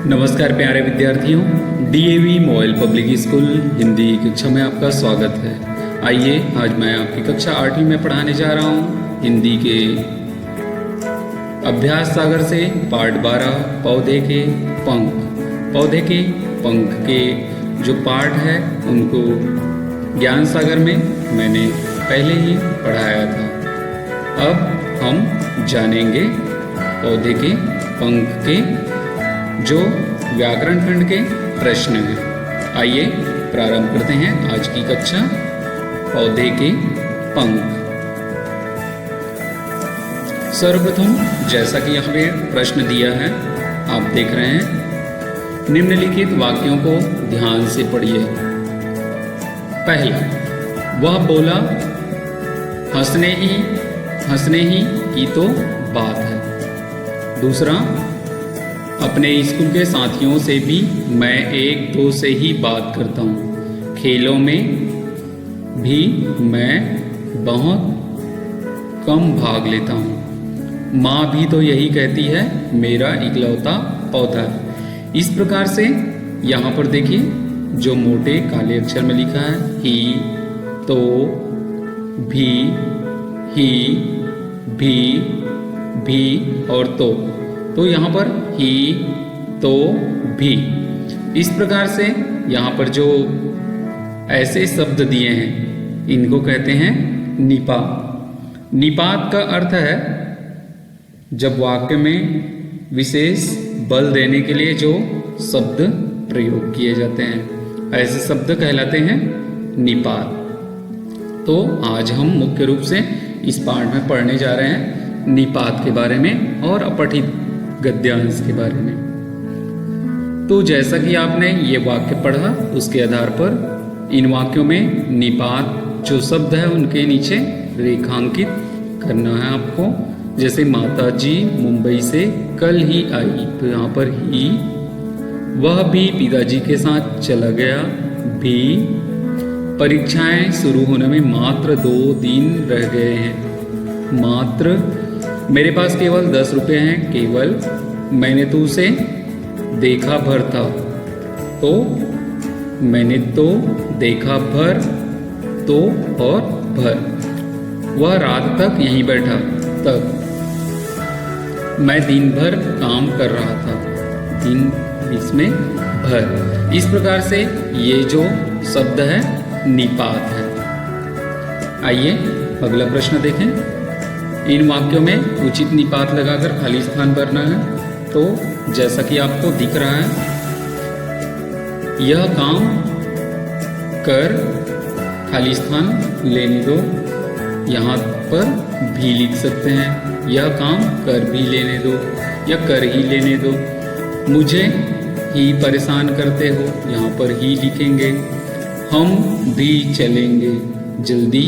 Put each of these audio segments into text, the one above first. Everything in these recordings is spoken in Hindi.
नमस्कार प्यारे विद्यार्थियों, DAV mobile public school Hindi कक्षा में आपका स्वागत है। आइए आज मैं आपकी कक्षा 8वीं में पढ़ाने जा रहा हूँ हिंदी के अभ्यास सागर से पाठ 12 पौधे के पंख। पौधे के पंख के जो पाठ है उनको ज्ञान सागर में मैंने पहले ही पढ़ाया था। अब हम जानेंगे पौधे के पंख के जो व्याकरण खंड के प्रश्न हैं। आइए प्रारंभ करते हैं आज की कक्षा। पौधे के पंख। सर्वप्रथम जैसा कि यहाँ पे प्रश्न दिया है आप देख रहे हैं, निम्नलिखित वाक्यों को ध्यान से पढ़िए। पहला, वह बोला हंसने ही की तो बात है। दूसरा, अपने स्कूल के साथियों से भी मैं एक दो से ही बात करता हूँ। खेलों में भी मैं बहुत कम भाग लेता हूँ। माँ भी तो यही कहती है, मेरा इकलौता पौधा है। इस प्रकार से यहाँ पर देखिए जो मोटे काले अक्षर में लिखा है ही, तो, भी, भी और तो यहाँ पर ही, तो, भी। इस प्रकार से यहाँ पर जो ऐसे शब्द दिए हैं इनको कहते हैं निपात। निपात का अर्थ है जब वाक्य में विशेष बल देने के लिए जो शब्द प्रयोग किए जाते हैं, ऐसे शब्द कहलाते हैं निपात। तो आज हम मुख्य रूप से इस पाठ में पढ़ने जा रहे हैं निपात के बारे में और अपठित गद्यांश के बारे में। तो जैसा कि आपने ये वाक्य पढ़ा उसके आधार पर इन वाक्यों में निपात जो शब्द है उनके नीचे रेखांकित करना है आपको। जैसे माता जी मुंबई से कल ही आई, तो यहाँ पर ही। वह भी पिताजी के साथ चला गया, भी। परीक्षाएं शुरू होने में मात्र 2 दिन रह गए हैं, मात्र। मेरे पास केवल 10 रुपये हैं, केवल। मैंने तो उसे देखा भर था, तो मैंने तो देखा भर, तो और भर। वह रात तक यहीं बैठा, तक। मैं दिन भर काम कर रहा था, दिन इसमें भर। इस प्रकार से ये जो शब्द है निपात है। आइए अगला प्रश्न देखें। इन वाक्यों में उचित निपात लगाकर खाली स्थान भरना है। तो जैसा कि आपको दिख रहा है, यह काम कर खाली स्थान लेने दो। यहाँ पर भी लिख सकते हैं, यह काम कर भी लेने दो या कर ही लेने दो। मुझे ही परेशान करते हो, यहाँ पर ही लिखेंगे। हम भी चलेंगे, जल्दी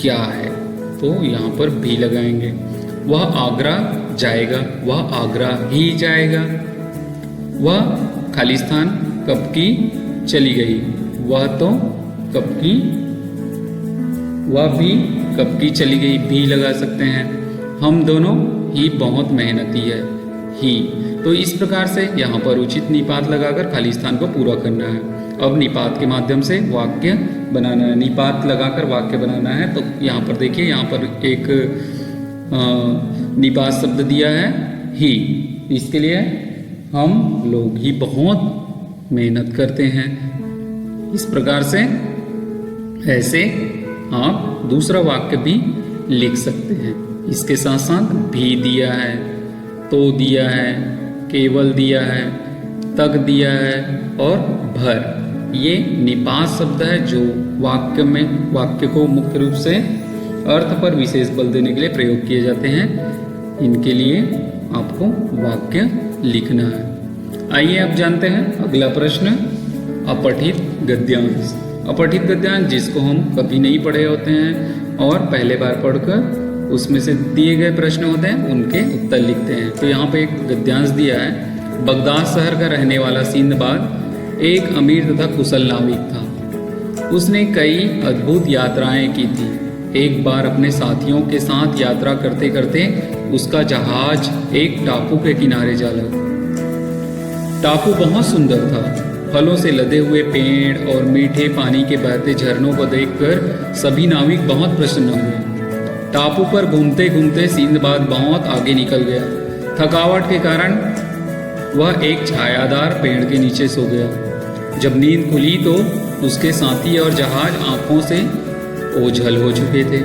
क्या है, तो यहाँ पर भी लगाएंगे। वह आगरा जाएगा, वह आगरा ही जाएगा। वह खाली स्थान कब की चली गई, वह तो कब की। वह भी कब की चली गई, भी लगा सकते हैं। हम दोनों ही बहुत मेहनती है, ही। तो इस प्रकार से यहाँ पर उचित निपात लगाकर खाली स्थान को पूरा करना है। अब निपात के माध्यम से वाक्य बनाना है, निपात लगाकर वाक्य बनाना है। तो यहाँ पर देखिए, यहाँ पर एक निपात शब्द दिया है ही। इसके लिए हम लोग ही बहुत मेहनत करते हैं। इस प्रकार से ऐसे आप दूसरा वाक्य भी लिख सकते हैं। इसके साथ साथ भी दिया है, तो दिया है, केवल दिया है, तक दिया है और भर। ये निपात शब्द है जो वाक्य को मुख्य रूप से अर्थ पर विशेष बल देने के लिए प्रयोग किए जाते हैं। इनके लिए आपको वाक्य लिखना है। आइए अब जानते हैं अगला प्रश्न, अपठित गद्यांश। अपठित गद्यांश जिसको हम कभी नहीं पढ़े होते हैं और पहले बार पढ़कर उसमें से दिए गए प्रश्न होते हैं उनके उत्तर लिखते हैं। तो यहाँ पे एक गद्यांश दिया है। बगदाद शहर का रहने वाला सिंदबाद एक अमीर तथा कुशल नाविक था। उसने कई अद्भुत यात्राएं की थी। एक बार अपने साथियों के साथ यात्रा करते करते उसका जहाज एक टापू के किनारे जा लगा। टापू बहुत सुंदर था। फलों से लदे हुए पेड़ और मीठे पानी के बहते झरनों को देखकर सभी नाविक बहुत प्रसन्न हुए। टापू पर घूमते घूमते सिंदबाद बहुत आगे निकल गया। थकावट के कारण वह एक छायादार पेड़ के नीचे सो गया। जब नींद खुली तो उसके साथी और जहाज आंखों से ओझल हो चुके थे।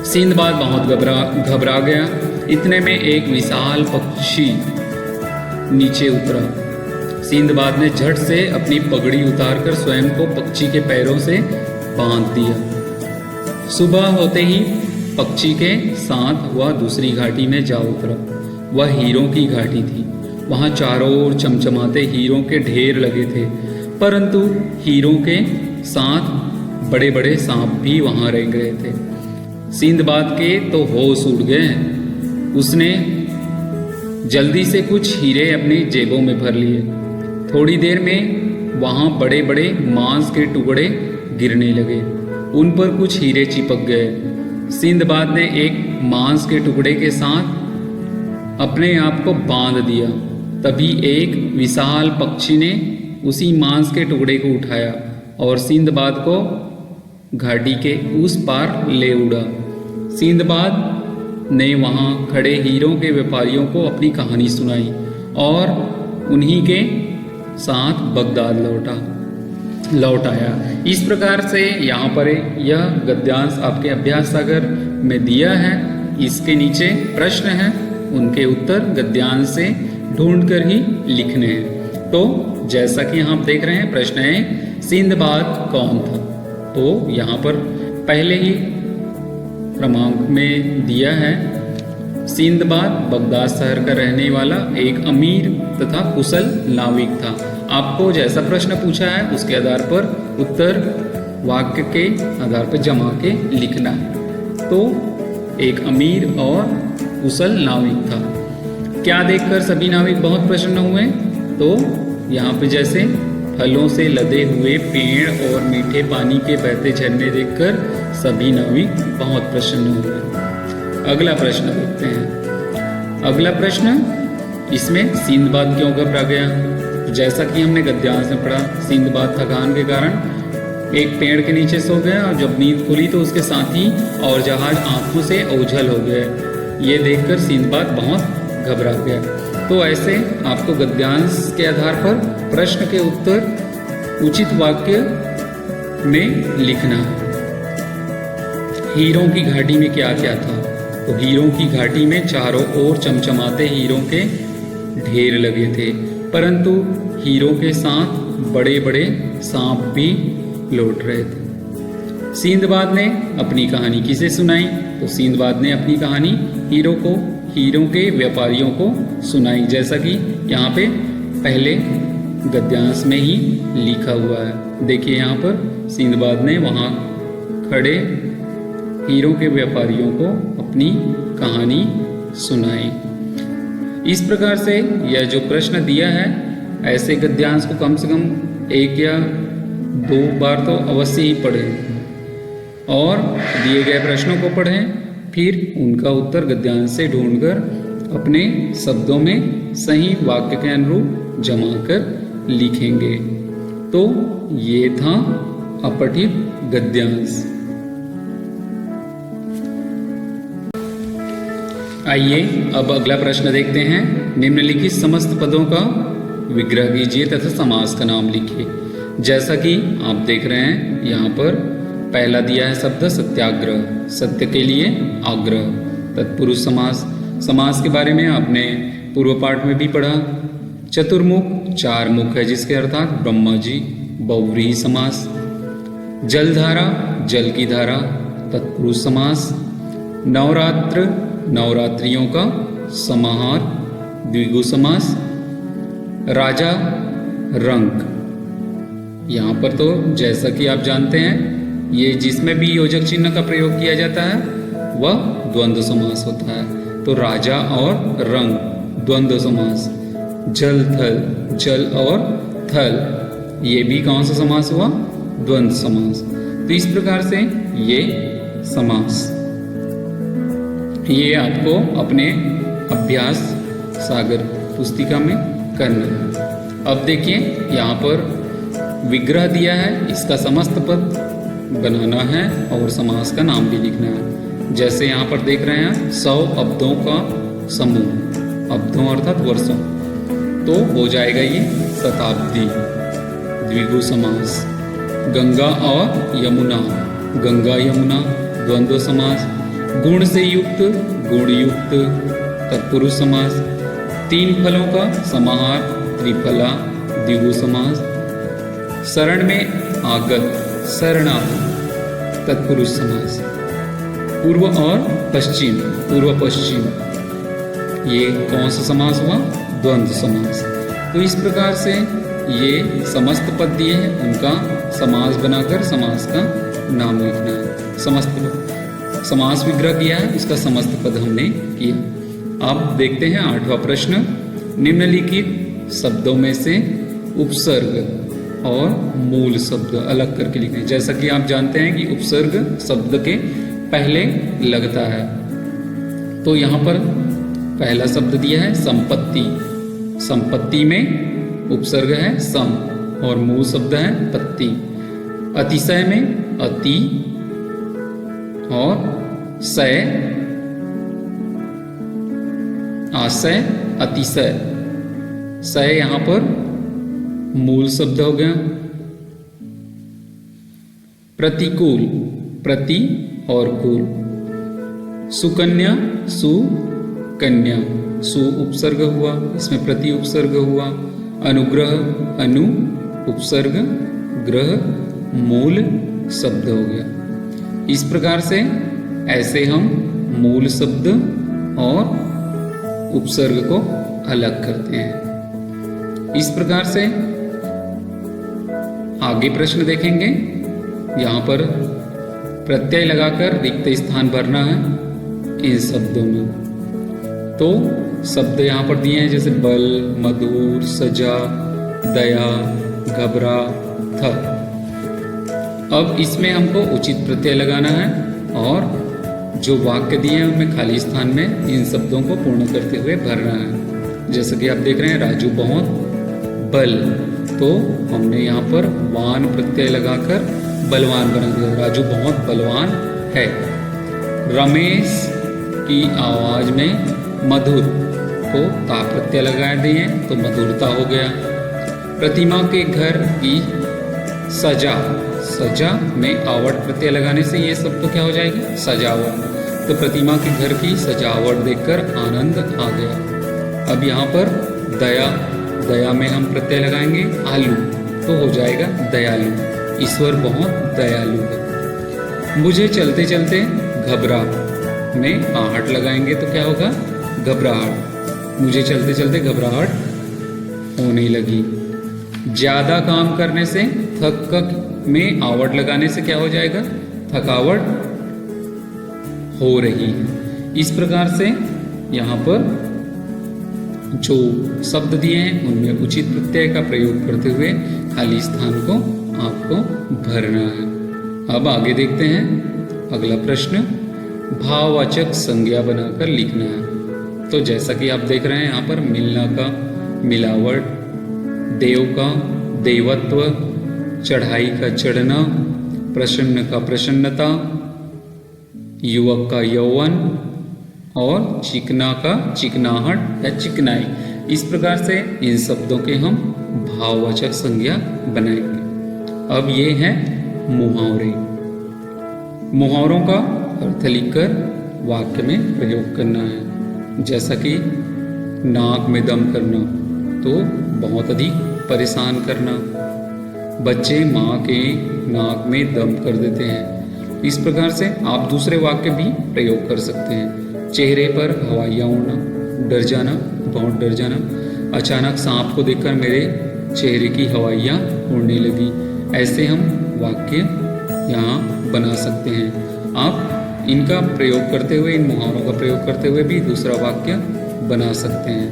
सिंदबाद बहुत घबरा गया। इतने में एक विशाल पक्षी नीचे उतरा। सिंदबाद ने झट से अपनी पगड़ी उतारकर स्वयं को पक्षी के पैरों से बांध दिया। सुबह होते ही पक्षी के साथ वह दूसरी घाटी में जा उतरा। वह हीरों की घाटी थी। वहां चारों ओर चमचमाते हीरों के ढेर लगे थे, परंतु हीरों के साथ बड़े बड़े सांप भी वहां रह गए थे। सिंदबाद के तो होश उड़ गए। उसने जल्दी से कुछ हीरे अपनी जेबों में भर लिए। थोड़ी देर में वहां बड़े बड़े मांस के टुकड़े गिरने लगे। उन पर कुछ हीरे चिपक गए। सिंदबाद ने एक मांस के टुकड़े के साथ अपने आप को बांध दिया। तभी एक विशाल पक्षी ने उसी मांस के टुकड़े को उठाया और सिंदबाद को घाटी के उस पार ले उड़ा। सिंदबाद ने वहां खड़े हीरों के व्यापारियों को अपनी कहानी सुनाई और उन्हीं के साथ बगदाद लौट आया। इस प्रकार से यहाँ पर यह गद्यांश आपके अभ्यास सागर में दिया है। इसके नीचे प्रश्न है, उनके उत्तर गद्यांश से ढूंढकर ही लिखने हैं। तो जैसा कि आप देख रहे हैं, प्रश्न है सिंदबाद कौन था। तो यहाँ पर पहले ही क्रमांक में दिया है, सिंदबाद बगदाद शहर का रहने वाला एक अमीर तथा कुशल नाविक था। आपको जैसा प्रश्न पूछा है उसके आधार पर उत्तर वाक्य के आधार पर जमा के लिखना है। तो एक अमीर और कुशल नाविक था। क्या देखकर सभी नाविक बहुत प्रसन्न हुए? तो यहाँ पे जैसे फलों से लदे हुए पेड़ और मीठे पानी के बहते झरने देखकर सभी नाविक बहुत प्रसन्न हुए। अगला प्रश्न देखते हैं। अगला प्रश्न, इसमें सिंदबाद क्यों घबरा गया? जैसा कि हमने गद्यांश में पढ़ा, सिंदबाद थकान के कारण एक पेड़ के नीचे सो गया और जब नींद खुली तो उसके साथी और जहाज आंखों से ओझल हो गए। ये देखकर सिंदबाद बहुत घबरा गया। तो ऐसे आपको गद्यांश के आधार पर प्रश्न के उत्तर उचित वाक्य में लिखना है। हीरों की घाटी में क्या क्या था? तो हीरों की घाटी में चारों ओर चमचमाते हीरों के ढेर लगे थे, परंतु हीरों के साथ बड़े बड़े सांप भी लौट रहे थे। सिंदबाद ने अपनी कहानी किसे सुनाई? तो सिंदबाद ने अपनी कहानी हीरों के व्यापारियों को सुनाई, जैसा कि यहाँ पे पहले गद्यांश में ही लिखा हुआ है। देखिए यहाँ पर सिंदबाद ने वहाँ खड़े हीरों के व्यापारियों को अपनी कहानी सुनाई। इस प्रकार से यह जो प्रश्न दिया है, ऐसे गद्यांश को कम से कम 1 या 2 बार तो अवश्य ही पढ़ें और दिए गए प्रश्नों को पढ़ें, फिर उनका उत्तर गद्यांश से ढूंढकर अपने शब्दों में सही वाक्य के अनुरूप जमा कर लिखेंगे। तो ये था अपठित गद्यांश। आइए अब अगला प्रश्न देखते हैं। निम्नलिखित समस्त पदों का विग्रह कीजिए तथा समास का नाम लिखिए। जैसा कि आप देख रहे हैं, यहाँ पर पहला दिया है शब्द सत्याग्रह, सत्य के लिए आग्रह। तत्पुरुष समास के बारे में आपने पूर्व पाठ में भी पढ़ा। चतुर्मुख 4 मुख है, जिसके अर्थात ब्रह्मा जी। बहुव्रीहि समास। जलधारा, जल की धारा, तत्पुरुष समास। नवरात्र, नवरात्रियों का समाहार, द्विगु समास। राजा, रंक। यहाँ पर तो जैसा कि आप जानते हैं, ये जिसमें भी योजक चिन्ह का प्रयोग किया जाता है वह द्वंद्व समास होता है। तो राजा और रंग द्वंद्व समास। जल थल, जल और थल, ये भी कौन सा समास हुआ? द्वंद्व समास। तो इस प्रकार से ये समास ये आपको अपने अभ्यास सागर पुस्तिका में करना। अब देखिए यहाँ पर विग्रह दिया है, इसका समस्त पद बनाना है और समास का नाम भी लिखना है। जैसे यहाँ पर देख रहे हैं 100 अब्दों का समूह, अब्दों अर्थात वर्षों, तो हो जाएगा ये शताब्दी, द्विगु समास। गंगा और यमुना, गंगा यमुना द्वंद्व समास। गुण से युक्त, गुण युक्त तत्पुरुष समास। 3 फलों का समाहार, त्रिफला द्विगु समास। शरण में आगत, शरणागत तत्पुरुष समास। पूर्व और पश्चिम, पूर्व पश्चिम, ये कौन सा समास हुआ? द्वंद्व समास। तो इस प्रकार से ये समस्त पद दिए हैं, उनका समास बनाकर समास का नाम लिखना है। समस्त समास विग्रह किया है, इसका समस्त पद हमने किया। अब देखते हैं 8वां प्रश्न। निम्नलिखित शब्दों में से उपसर्ग और मूल शब्द अलग करके लिखें। जैसा कि आप जानते हैं कि उपसर्ग शब्द के पहले लगता है, तो यहाँ पर पहला शब्द दिया है संपत्ति। संपत्ति में उपसर्ग है सम और मूल शब्द है पत्ति। अतिशय में अति और सय, आशय, अतिशय। सय यहाँ पर मूल शब्द हो गया। प्रतिकूल, प्रति और कूल। सुकन्या, सुकन्या, सु उपसर्ग हुआ, इसमें प्रति उपसर्ग हुआ। अनुग्रह, अनु उपसर्ग, ग्रह मूल शब्द हो गया। इस प्रकार से ऐसे हम मूल शब्द और उपसर्ग को अलग करते हैं। इस प्रकार से आगे प्रश्न देखेंगे। यहाँ पर प्रत्यय लगाकर रिक्त स्थान भरना है इन शब्दों में। तो शब्द यहाँ पर दिए हैं जैसे बल, मधुर, सजा, दया, घबरा, था। अब इसमें हमको उचित प्रत्यय लगाना है और जो वाक्य दिए हैं उनमें खाली स्थान में इन शब्दों को पूर्ण करते हुए भरना है। जैसे कि आप देख रहे हैं राजू बहुत बल, तो हमने यहाँ पर वान प्रत्यय लगाकर बलवान बना दिया। राजू बहुत बलवान है। रमेश की आवाज में मधुर को ता प्रत्यय लगा दिए तो मधुरता हो गया। प्रतिमा के घर की सजा, सजा में आवट प्रत्यय लगाने से ये सब तो क्या हो जाएगी? सजावट। तो प्रतिमा के घर की सजावट देखकर आनंद आ गया। अब यहाँ पर दया, दया में हम प्रत्यय लगाएंगे आलू, तो हो जाएगा दयालु। ईश्वर बहुत दयालु है। मुझे चलते चलते घबरा में आहट लगाएंगे तो क्या होगा? घबराहट। मुझे चलते चलते घबराहट होने लगी। ज्यादा काम करने से थक में आवट लगाने से क्या हो जाएगा? थकावट हो रही है। इस प्रकार से यहाँ पर जो शब्द दिए हैं उनमें उचित प्रत्यय का प्रयोग करते हुए खाली स्थान को आपको भरना है। अब आगे देखते हैं अगला प्रश्न। भाववाचक संज्ञा बनाकर लिखना है। तो जैसा कि आप देख रहे हैं यहाँ पर मिलना का मिलावट, देव का देवत्व, चढ़ाई का चढ़ना, प्रसन्न का प्रसन्नता, युवक का यौवन और चिकना का चिकनाहट या चिकनाई। इस प्रकार से इन शब्दों के हम भाववाचक संज्ञा बनाएंगे। अब ये है मुहावरे। मुहावरों का अर्थ लिखकर वाक्य में प्रयोग करना है। जैसा कि नाक में दम करना, तो बहुत अधिक परेशान करना। बच्चे माँ के नाक में दम कर देते हैं। इस प्रकार से आप दूसरे वाक्य भी प्रयोग कर सकते हैं। चेहरे पर हवाइयाँ उड़ना, डर जाना, बहुत डर जाना। अचानक सांप को देखकर मेरे चेहरे की हवाइयाँ उड़ने लगी। ऐसे हम वाक्य यहाँ बना सकते हैं। आप इनका प्रयोग करते हुए, इन मुहावरों का प्रयोग करते हुए भी दूसरा वाक्य बना सकते हैं।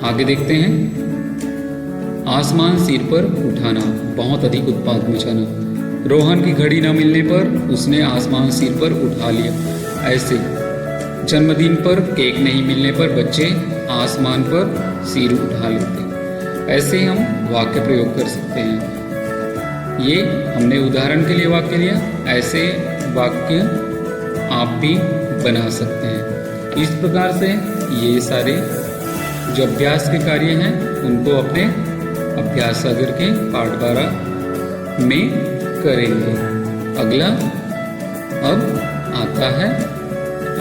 आगे देखते हैं। आसमान सिर पर उठाना, बहुत अधिक उत्पात मचाना। रोहन की घड़ी न मिलने पर उसने आसमान सिर पर उठा लिया। ऐसे जन्मदिन पर केक नहीं मिलने पर बच्चे आसमान पर सिर उठा लेते। ऐसे हम वाक्य प्रयोग कर सकते हैं। ये हमने उदाहरण के लिए वाक्य लिया, ऐसे वाक्य आप भी बना सकते हैं। इस प्रकार से ये सारे जो अभ्यास के कार्य हैं उनको अपने अभ्यास सागर के पाठ 12 में करेंगे। अगला अब आता है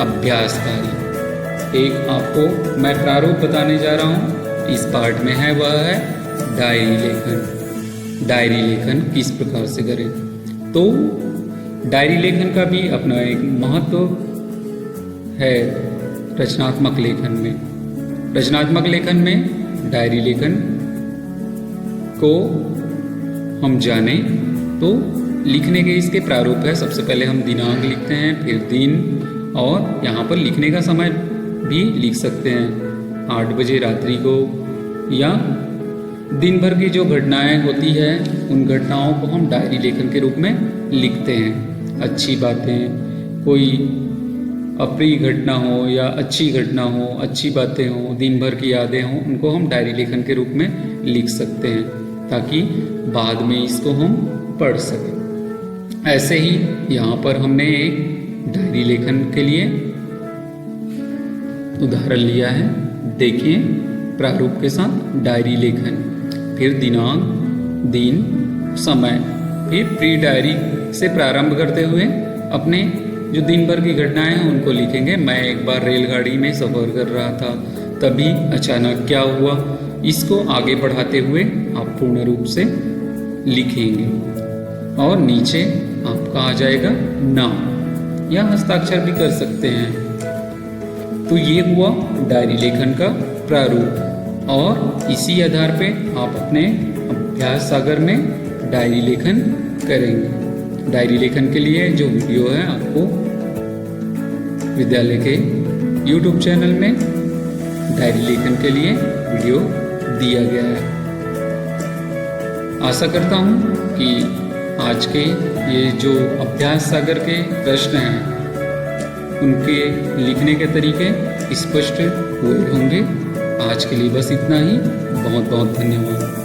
अभ्यास कार्य। एक आपको मैं प्रारूप बताने जा रहा हूँ, इस पाठ में है वह है डायरी लेखन। डायरी लेखन किस प्रकार से करें? तो डायरी लेखन का भी अपना एक महत्व है रचनात्मक लेखन में। रचनात्मक लेखन में डायरी लेखन को हम जाने तो लिखने के इसके प्रारूप है। सबसे पहले हम दिनांक लिखते हैं, फिर दिन, और यहाँ पर लिखने का समय भी लिख सकते हैं 8 बजे रात्रि को, या दिन भर की जो घटनाएं होती है उन घटनाओं को हम डायरी लेखन के रूप में लिखते हैं। अच्छी बातें, कोई अप्रिय घटना हो या अच्छी घटना हो, अच्छी बातें हो, दिन भर की यादें हों, उनको हम डायरी लेखन के रूप में लिख सकते हैं ताकि बाद में इसको हम पढ़ सकें। ऐसे ही यहाँ पर हमने एक डायरी लेखन के लिए उदाहरण लिया है। देखिए प्रारूप के साथ डायरी लेखन, फिर दिनांक, दिन, समय, फिर प्री डायरी से प्रारंभ करते हुए अपने जो दिन भर की घटनाएं हैं उनको लिखेंगे। मैं एक बार रेलगाड़ी में सफ़र कर रहा था, तभी अचानक क्या हुआ, इसको आगे बढ़ाते हुए आप पूर्ण रूप से लिखेंगे। और नीचे आपका आ जाएगा नाम या हस्ताक्षर भी कर सकते हैं। तो ये हुआ डायरी लेखन का प्रारूप, और इसी आधार पे आप अपने अभ्यास सागर में डायरी लेखन करेंगे। डायरी लेखन के लिए जो वीडियो है आपको विद्यालय के YouTube चैनल में डायरी लेखन के लिए वीडियो दिया गया है। आशा करता हूँ कि आज के ये जो अभ्यास सागर के प्रश्न हैं उनके लिखने के तरीके स्पष्ट हुए होंगे। आज के लिए बस इतना ही। बहुत बहुत धन्यवाद।